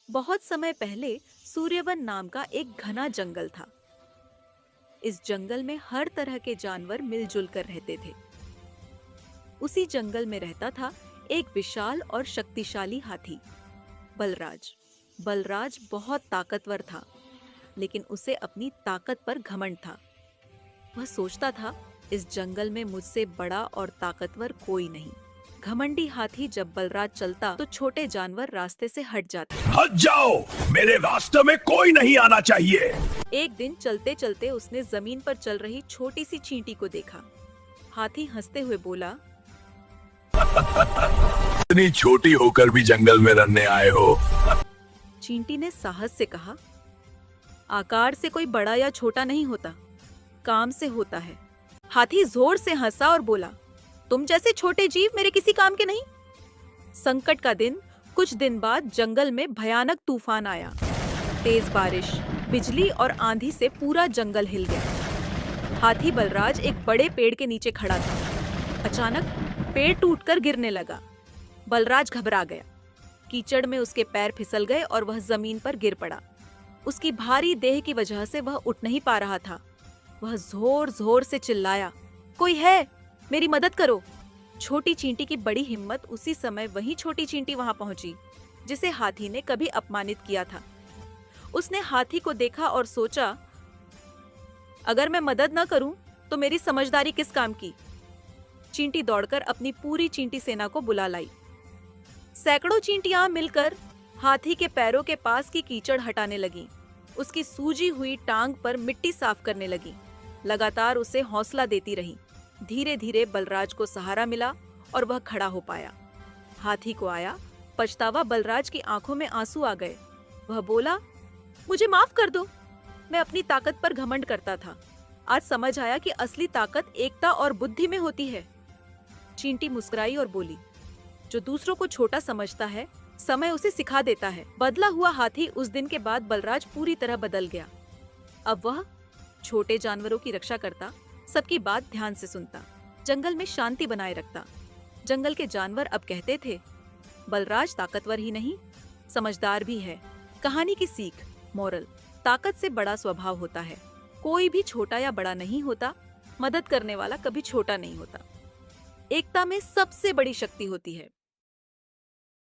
बहुत समय पहले सूर्यवन नाम का एक घना जंगल था। इस जंगल में हर तरह के जानवर मिलजुल कर रहते थे। उसी जंगल में रहता था एक विशाल और शक्तिशाली हाथी, बलराज। बलराज बहुत ताकतवर था, लेकिन उसे अपनी ताकत पर घमंड था। वह सोचता था, इस जंगल में मुझसे बड़ा और ताकतवर कोई नहीं। घमंडी हाथी जब बलराज चलता तो छोटे जानवर रास्ते से हट जाते। हट जाओ, मेरे रास्ते में कोई नहीं आना चाहिए। एक दिन चलते चलते उसने जमीन पर चल रही छोटी सी चींटी को देखा। हाथी हंसते हुए बोला, इतनी छोटी होकर भी जंगल में रहने आए हो। चींटी ने साहस से कहा, आकार से कोई बड़ा या छोटा नहीं होता, काम से होता है। हाथी जोर से हंसा और बोला, तुम जैसे छोटे जीव मेरे किसी काम के नहीं। संकट का दिन। कुछ दिन बाद जंगल में भयानक तूफान आया। तेज बारिश, बिजली और आंधी से पूरा जंगल हिल गया। हाथी बलराज एक बड़े पेड़ के नीचे खड़ा था। अचानक पेड़ टूटकर गिरने लगा। बलराज घबरा गया। कीचड़ में उसके पैर फिसल गए और वह जमीन पर गिर पड़ा। उसकी भारी देह की वजह से वह उठ नहीं पा रहा था। वह जोर जोर से चिल्लाया, कोई है, मेरी मदद करो। छोटी चींटी की बड़ी हिम्मत। उसी समय वही छोटी चींटी वहां पहुंची जिसे हाथी ने कभी अपमानित किया था। उसने हाथी को देखा और सोचा, अगर मैं मदद न करूं तो मेरी समझदारी किस काम की। चींटी दौड़कर अपनी पूरी चींटी सेना को बुला लाई। सैकड़ों चींटियां मिलकर हाथी के पैरों के पास की कीचड़ हटाने लगी। उसकी सूजी हुई टांग पर मिट्टी साफ करने लगी। लगातार उसे हौसला देती रही। धीरे धीरे बलराज को सहारा मिला और वह खड़ा हो पाया। हाथी को आया पछतावा। बलराज की आंखों में आंसू आ गए। वह बोला, मुझे माफ कर दो, मैं अपनी ताकत पर घमंड करता था। आज समझ आया कि असली ताकत एकता और बुद्धि में होती है। चींटी मुस्कुराई और बोली, जो दूसरों को छोटा समझता है, समय उसे सिखा देता है। बदला हुआ हाथी। उस दिन के बाद बलराज पूरी तरह बदल गया। अब वह छोटे जानवरों की रक्षा करता, सबकी बात ध्यान से सुनता, जंगल में शांति बनाए रखता। जंगल के जानवर अब कहते थे, बलराज ताकतवर ही नहीं, समझदार भी है। कहानी की सीख, मोरल, ताकत से बड़ा स्वभाव होता है। कोई भी छोटा या बड़ा नहीं होता। मदद करने वाला कभी छोटा नहीं होता। एकता में सबसे बड़ी शक्ति होती है।